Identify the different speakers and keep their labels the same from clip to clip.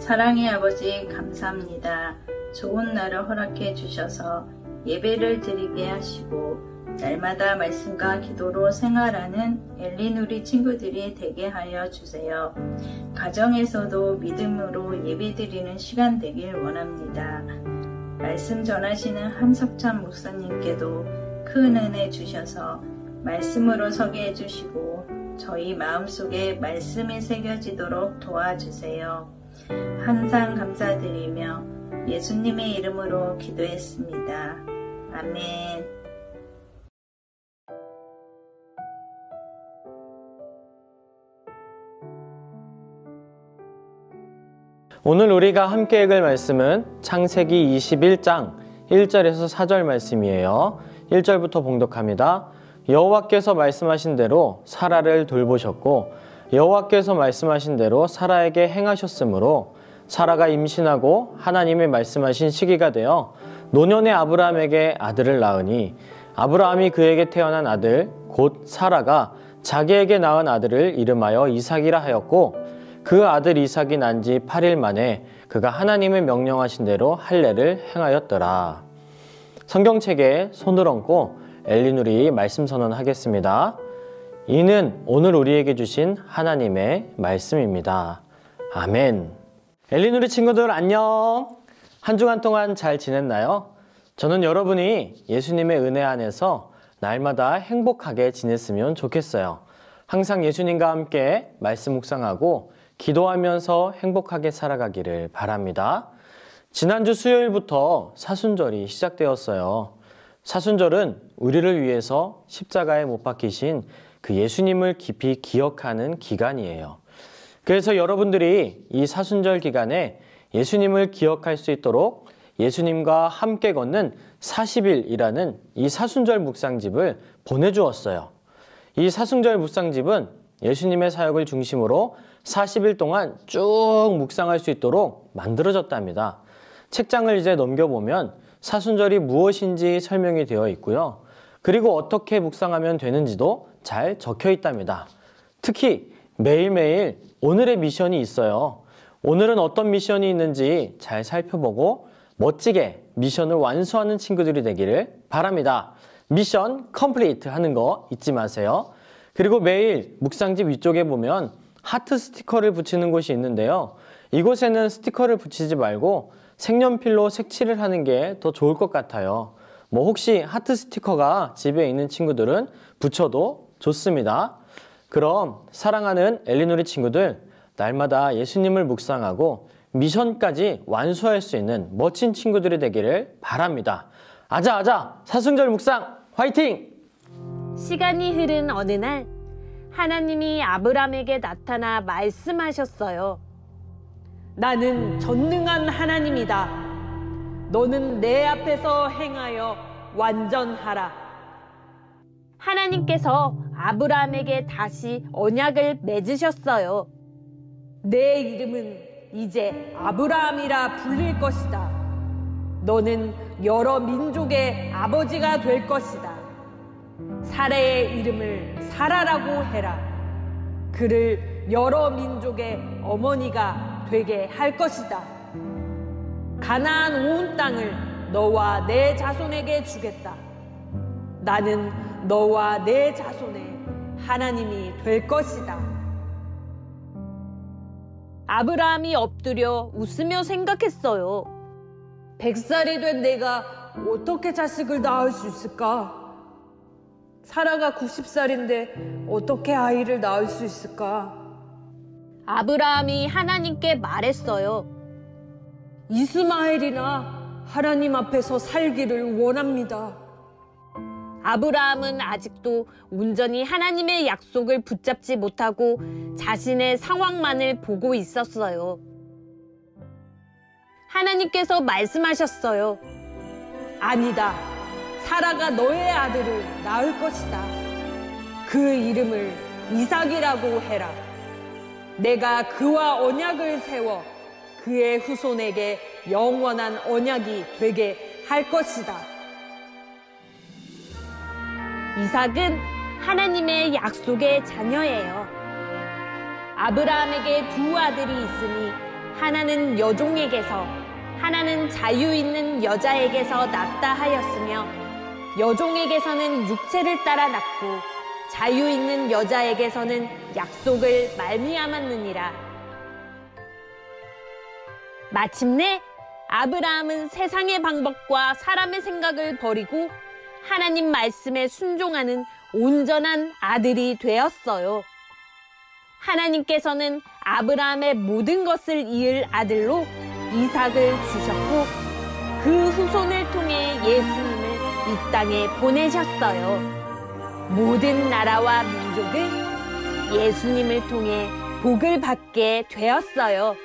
Speaker 1: 사랑의 아버지 감사합니다. 좋은 날을 허락해 주셔서 예배를 드리게 하시고 날마다 말씀과 기도로 생활하는 엘리누리 친구들이 되게 하여 주세요. 가정에서도 믿음으로 예배드리는 시간 되길 원합니다. 말씀 전하시는 함석찬 목사님께도 큰 은혜 주셔서 말씀으로 서게 해주시고 저희 마음속에 말씀이 새겨지도록 도와주세요. 항상 감사드리며 예수님의 이름으로 기도했습니다. 아멘.
Speaker 2: 오늘 우리가 함께 읽을 말씀은 창세기 21장 1절에서 4절 말씀이에요. 1절부터 봉독합니다. 여호와께서 말씀하신 대로 사라를 돌보셨고 여호와께서 말씀하신 대로 사라에게 행하셨으므로 사라가 임신하고 하나님의 말씀하신 시기가 되어 노년의 아브라함에게 아들을 낳으니 아브라함이 그에게 태어난 아들 곧 사라가 자기에게 낳은 아들을 이름하여 이삭이라 하였고 그 아들 이삭이 난 지 8일 만에 그가 하나님의 명령하신 대로 할례를 행하였더라. 성경책에 손을 얹고 엘리누리 말씀 선언하겠습니다. 이는 오늘 우리에게 주신 하나님의 말씀입니다. 아멘. 엘리누리 친구들 안녕. 한 주간 동안 잘 지냈나요? 저는 여러분이 예수님의 은혜 안에서 날마다 행복하게 지냈으면 좋겠어요. 항상 예수님과 함께 말씀 묵상하고 기도하면서 행복하게 살아가기를 바랍니다. 지난주 수요일부터 사순절이 시작되었어요. 사순절은 우리를 위해서 십자가에 못 박히신 그 예수님을 깊이 기억하는 기간이에요. 그래서 여러분들이 이 사순절 기간에 예수님을 기억할 수 있도록 예수님과 함께 걷는 40일이라는 이 사순절 묵상집을 보내주었어요. 이 사순절 묵상집은 예수님의 사역을 중심으로 40일 동안 쭉 묵상할 수 있도록 만들어졌답니다. 책장을 이제 넘겨보면 사순절이 무엇인지 설명이 되어 있고요. 그리고 어떻게 묵상하면 되는지도 잘 적혀 있답니다. 특히 매일매일 오늘의 미션이 있어요. 오늘은 어떤 미션이 있는지 잘 살펴보고 멋지게 미션을 완수하는 친구들이 되기를 바랍니다. 미션 컴플리트 하는 거 잊지 마세요. 그리고 매일 묵상집 위쪽에 보면 하트 스티커를 붙이는 곳이 있는데요. 이곳에는 스티커를 붙이지 말고 색연필로 색칠을 하는 게 더 좋을 것 같아요. 혹시 하트 스티커가 집에 있는 친구들은 붙여도 좋습니다. 그럼 사랑하는 엘리누리 친구들, 날마다 예수님을 묵상하고 미션까지 완수할 수 있는 멋진 친구들이 되기를 바랍니다. 아자아자 사순절 묵상 화이팅!
Speaker 3: 시간이 흐른 어느 날 하나님이 아브람에게 나타나 말씀하셨어요. 나는 전능한 하나님이다. 너는 내 앞에서 행하여 완전하라. 하나님께서 아브람에게 다시 언약을 맺으셨어요. 내 이름은 이제 아브라함이라 불릴 것이다. 너는 여러 민족의 아버지가 될 것이다. 사라의 이름을 사라라고 해라. 그를 여러 민족의 어머니가 되게 할 것이다. 가나안 온 땅을 너와 내 자손에게 주겠다. 나는 너와 내 자손의 하나님이 될 것이다. 아브라함이 엎드려 웃으며 생각했어요. 100살이 된 내가 어떻게 자식을 낳을 수 있을까? 사라가 90살인데 어떻게 아이를 낳을 수 있을까? 아브라함이 하나님께 말했어요. 이스마엘이나 하나님 앞에서 살기를 원합니다. 아브라함은 아직도 온전히 하나님의 약속을 붙잡지 못하고 자신의 상황만을 보고 있었어요. 하나님께서 말씀하셨어요. 아니다. 사라가 너의 아들을 낳을 것이다. 그 이름을 이삭이라고 해라. 내가 그와 언약을 세워 그의 후손에게 영원한 언약이 되게 할 것이다. 이삭은 하나님의 약속의 자녀예요. 아브라함에게 두 아들이 있으니 하나는 여종에게서, 하나는 자유 있는 여자에게서 낳다 하였으며 여종에게서는 육체를 따라 낳고 자유 있는 여자에게서는 약속을 말미암았느니라. 마침내 아브라함은 세상의 방법과 사람의 생각을 버리고 하나님 말씀에 순종하는 온전한 아들이 되었어요. 하나님께서는 아브라함의 모든 것을 이을 아들로 이삭을 주셨고 그 후손을 통해 예수님을 이 땅에 보내셨어요. 모든 나라와 민족은 예수님을 통해 복을 받게 되었어요.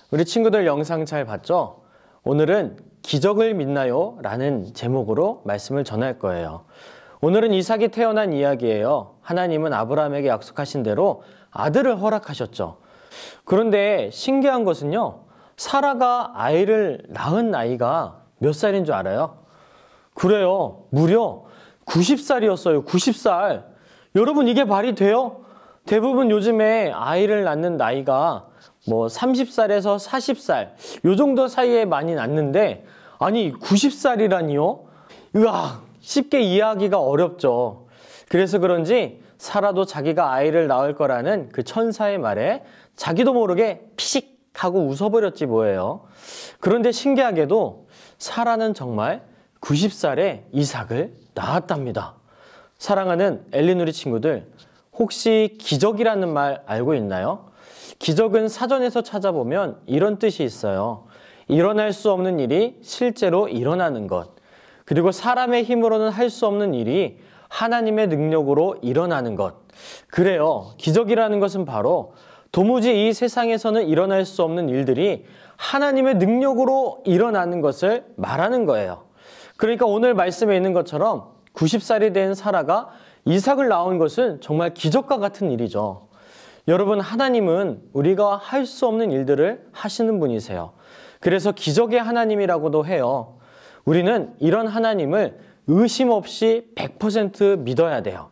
Speaker 2: 우리 친구들 영상 잘 봤죠? 오늘은 기적을 믿나요? 라는 제목으로 말씀을 전할 거예요. 오늘은 이삭이 태어난 이야기예요. 하나님은 아브라함에게 약속하신 대로 아들을 허락하셨죠. 그런데 신기한 것은요, 사라가 아이를 낳은 나이가 몇 살인 줄 알아요? 그래요. 무려 90살이었어요. 90살. 여러분, 이게 말이 돼요? 대부분 요즘에 아이를 낳는 나이가 30살에서 40살 요 정도 사이에 많이 낳는데, 아니 90살이라니요? 으아, 쉽게 이해하기가 어렵죠. 그래서 그런지 사라도 자기가 아이를 낳을 거라는 그 천사의 말에 자기도 모르게 피식 하고 웃어버렸지 뭐예요. 그런데 신기하게도 사라는 정말 90살에 이삭을 낳았답니다. 사랑하는 엘리누리 친구들, 혹시 기적이라는 말 알고 있나요? 기적은 사전에서 찾아보면 이런 뜻이 있어요. 일어날 수 없는 일이 실제로 일어나는 것. 그리고 사람의 힘으로는 할 수 없는 일이 하나님의 능력으로 일어나는 것. 그래요. 기적이라는 것은 바로 도무지 이 세상에서는 일어날 수 없는 일들이 하나님의 능력으로 일어나는 것을 말하는 거예요. 그러니까 오늘 말씀에 있는 것처럼 90살이 된 사라가 이삭을 낳은 것은 정말 기적과 같은 일이죠. 여러분, 하나님은 우리가 할 수 없는 일들을 하시는 분이세요. 그래서 기적의 하나님이라고도 해요. 우리는 이런 하나님을 의심 없이 100% 믿어야 돼요.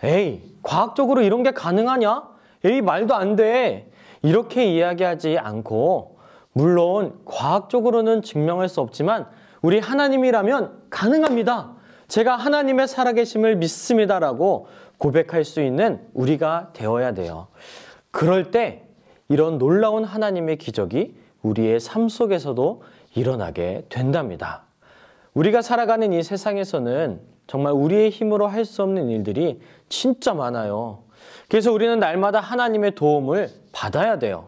Speaker 2: 에이, 과학적으로 이런 게 가능하냐? 에이, 말도 안 돼. 이렇게 이야기하지 않고, 물론 과학적으로는 증명할 수 없지만 우리 하나님이라면 가능합니다. 제가 하나님의 살아계심을 믿습니다라고 고백할 수 있는 우리가 되어야 돼요. 그럴 때 이런 놀라운 하나님의 기적이 우리의 삶 속에서도 일어나게 된답니다. 우리가 살아가는 이 세상에서는 정말 우리의 힘으로 할 수 없는 일들이 진짜 많아요. 그래서 우리는 날마다 하나님의 도움을 받아야 돼요.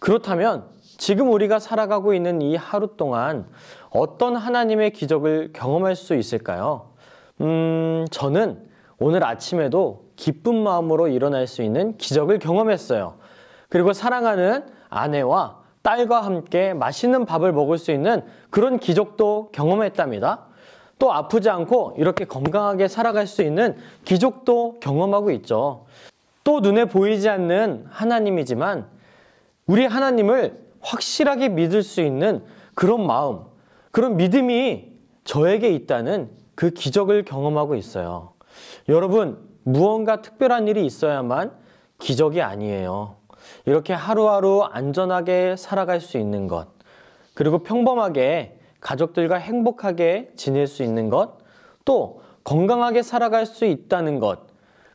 Speaker 2: 그렇다면 지금 우리가 살아가고 있는 이 하루 동안 어떤 하나님의 기적을 경험할 수 있을까요? 저는 오늘 아침에도 기쁜 마음으로 일어날 수 있는 기적을 경험했어요. 그리고 사랑하는 아내와 딸과 함께 맛있는 밥을 먹을 수 있는 그런 기적도 경험했답니다. 또 아프지 않고 이렇게 건강하게 살아갈 수 있는 기적도 경험하고 있죠. 또 눈에 보이지 않는 하나님이지만 우리 하나님을 확실하게 믿을 수 있는 그런 마음, 그런 믿음이 저에게 있다는 그 기적을 경험하고 있어요. 여러분, 무언가 특별한 일이 있어야만 기적이 아니에요. 이렇게 하루하루 안전하게 살아갈 수 있는 것, 그리고 평범하게 가족들과 행복하게 지낼 수 있는 것, 또 건강하게 살아갈 수 있다는 것,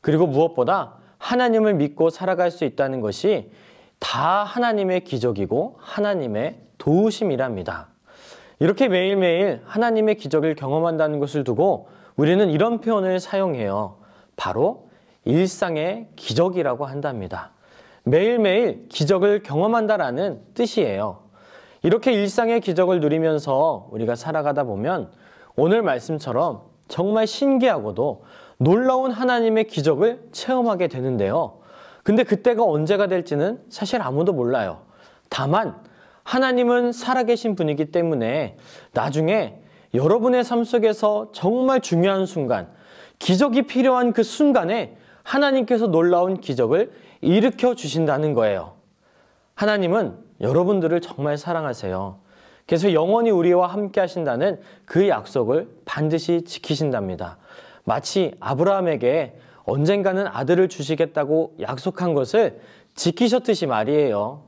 Speaker 2: 그리고 무엇보다 하나님을 믿고 살아갈 수 있다는 것이 다 하나님의 기적이고 하나님의 도우심이랍니다. 이렇게 매일매일 하나님의 기적을 경험한다는 것을 두고 우리는 이런 표현을 사용해요. 바로 일상의 기적이라고 한답니다. 매일매일 기적을 경험한다라는 뜻이에요. 이렇게 일상의 기적을 누리면서 우리가 살아가다 보면 오늘 말씀처럼 정말 신기하고도 놀라운 하나님의 기적을 체험하게 되는데요. 근데 그때가 언제가 될지는 사실 아무도 몰라요. 다만 하나님은 살아계신 분이기 때문에 나중에 여러분의 삶 속에서 정말 중요한 순간, 기적이 필요한 그 순간에 하나님께서 놀라운 기적을 일으켜 주신다는 거예요. 하나님은 여러분들을 정말 사랑하세요. 그래서 영원히 우리와 함께 하신다는 그 약속을 반드시 지키신답니다. 마치 아브라함에게 언젠가는 아들을 주시겠다고 약속한 것을 지키셨듯이 말이에요.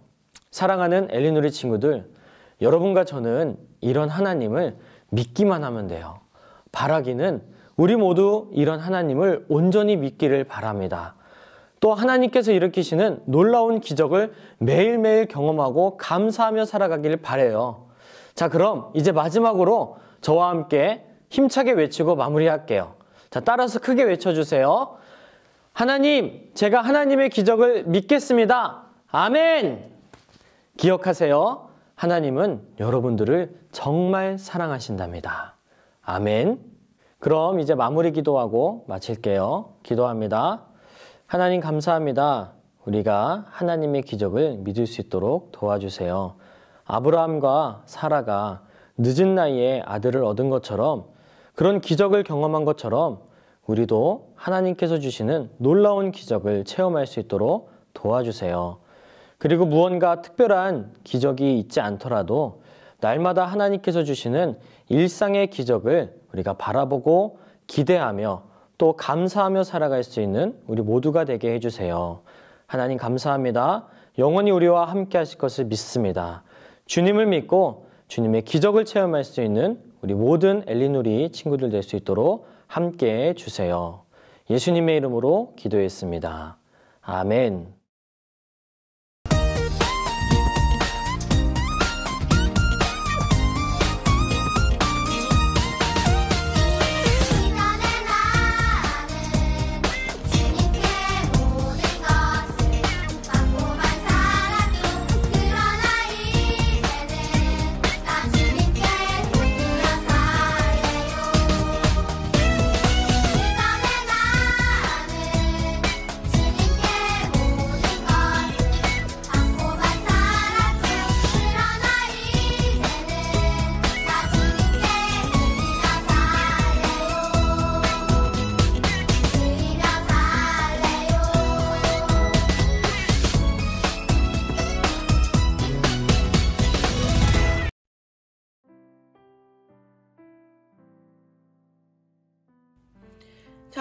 Speaker 2: 사랑하는 엘리누리 친구들, 여러분과 저는 이런 하나님을 믿기만 하면 돼요. 바라기는 우리 모두 이런 하나님을 온전히 믿기를 바랍니다. 또 하나님께서 일으키시는 놀라운 기적을 매일매일 경험하고 감사하며 살아가길 바라요. 자, 그럼 이제 마지막으로 저와 함께 힘차게 외치고 마무리할게요. 자, 따라서 크게 외쳐주세요. 하나님, 제가 하나님의 기적을 믿겠습니다. 아멘! 기억하세요. 하나님은 여러분들을 정말 사랑하신답니다. 아멘. 그럼 이제 마무리 기도하고 마칠게요. 기도합니다. 하나님 감사합니다. 우리가 하나님의 기적을 믿을 수 있도록 도와주세요. 아브라함과 사라가 늦은 나이에 아들을 얻은 것처럼, 그런 기적을 경험한 것처럼 우리도 하나님께서 주시는 놀라운 기적을 체험할 수 있도록 도와주세요. 그리고 무언가 특별한 기적이 있지 않더라도 날마다 하나님께서 주시는 일상의 기적을 우리가 바라보고 기대하며 또 감사하며 살아갈 수 있는 우리 모두가 되게 해주세요. 하나님 감사합니다. 영원히 우리와 함께 하실 것을 믿습니다. 주님을 믿고 주님의 기적을 체험할 수 있는 우리 모든 엘리누리 친구들 될 수 있도록 함께 해주세요. 예수님의 이름으로 기도했습니다. 아멘.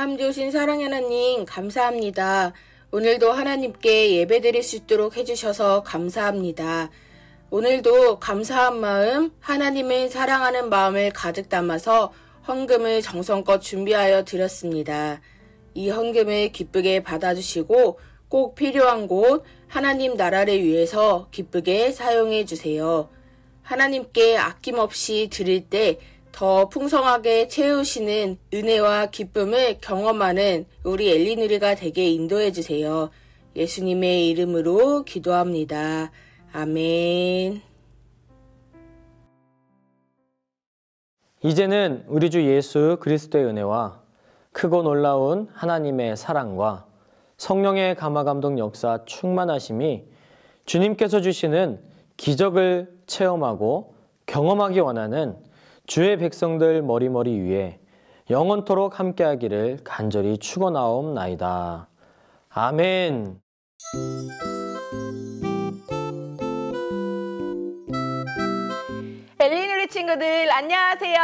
Speaker 4: 참 좋으신 사랑의 하나님 감사합니다. 오늘도 하나님께 예배드릴 수 있도록 해주셔서 감사합니다. 오늘도 감사한 마음, 하나님을 사랑하는 마음을 가득 담아서 헌금을 정성껏 준비하여 드렸습니다. 이 헌금을 기쁘게 받아주시고 꼭 필요한 곳 하나님 나라를 위해서 기쁘게 사용해 주세요. 하나님께 아낌없이 드릴 때 더 풍성하게 채우시는 은혜와 기쁨을 경험하는 우리 엘리누리가 되게 인도해 주세요. 예수님의 이름으로 기도합니다. 아멘.
Speaker 2: 이제는 우리 주 예수 그리스도의 은혜와 크고 놀라운 하나님의 사랑과 성령의 감화감동 역사 충만하심이 주님께서 주시는 기적을 체험하고 경험하기 원하는 주의 백성들 머리머리 위에 영원토록 함께하기를 간절히 축원하옵나이다. 아멘.
Speaker 4: 엘리누리 친구들 안녕하세요.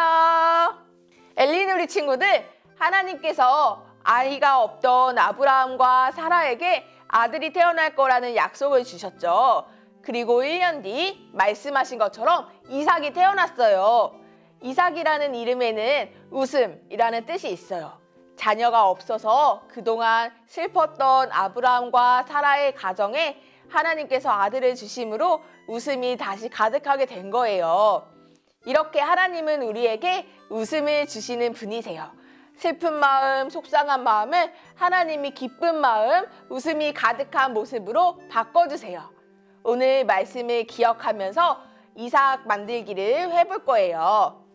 Speaker 4: 엘리누리 친구들, 하나님께서 아이가 없던 아브라함과 사라에게 아들이 태어날 거라는 약속을 주셨죠. 그리고 1년 뒤 말씀하신 것처럼 이삭이 태어났어요. 이삭이라는 이름에는 웃음이라는 뜻이 있어요. 자녀가 없어서 그동안 슬펐던 아브라함과 사라의 가정에 하나님께서 아들을 주심으로 웃음이 다시 가득하게 된 거예요. 이렇게 하나님은 우리에게 웃음을 주시는 분이세요. 슬픈 마음, 속상한 마음을 하나님이 기쁜 마음, 웃음이 가득한 모습으로 바꿔주세요. 오늘 말씀을 기억하면서 이삭 만들기를 해볼 거예요.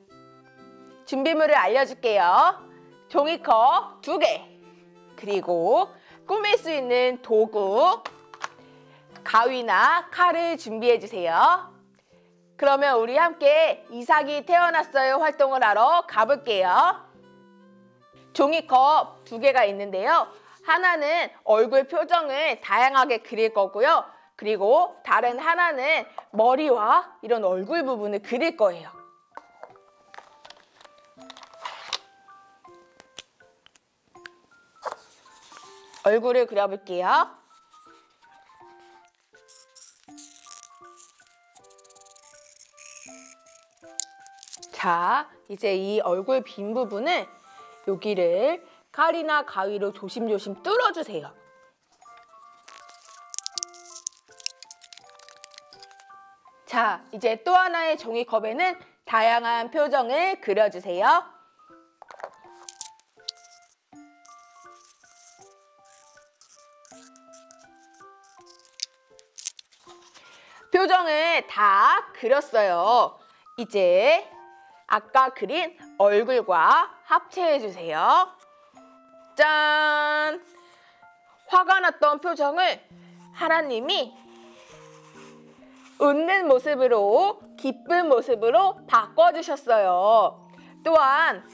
Speaker 4: 준비물을 알려줄게요. 종이컵 2개, 그리고 꾸밀 수 있는 도구, 가위나 칼을 준비해주세요. 그러면 우리 함께 이삭이 태어났어요 활동을 하러 가볼게요. 종이컵 2개가 있는데요. 하나는 얼굴 표정을 다양하게 그릴 거고요. 그리고 다른 하나는 머리와 이런 얼굴 부분을 그릴 거예요. 얼굴을 그려볼게요. 자, 이제 이 얼굴 빈 부분을 여기를 칼이나 가위로 조심조심 뚫어주세요. 자, 이제 또 하나의 종이컵에는 다양한 표정을 그려주세요. 표정을 다 그렸어요. 이제 아까 그린 얼굴과 합체해주세요. 짠! 화가 났던 표정을 하나님이 웃는 모습으로, 기쁜 모습으로 바꿔주셨어요. 또한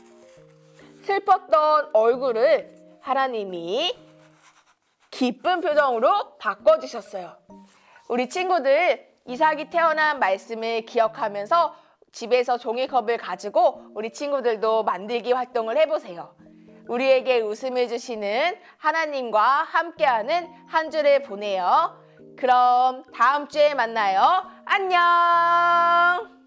Speaker 4: 슬펐던 얼굴을 하나님이 기쁜 표정으로 바꿔주셨어요. 우리 친구들 이삭이 태어난 말씀을 기억하면서 집에서 종이컵을 가지고 우리 친구들도 만들기 활동을 해보세요. 우리에게 웃음을 주시는 하나님과 함께하는 한 주를 보내요. 그럼 다음 주에 만나요. 안녕!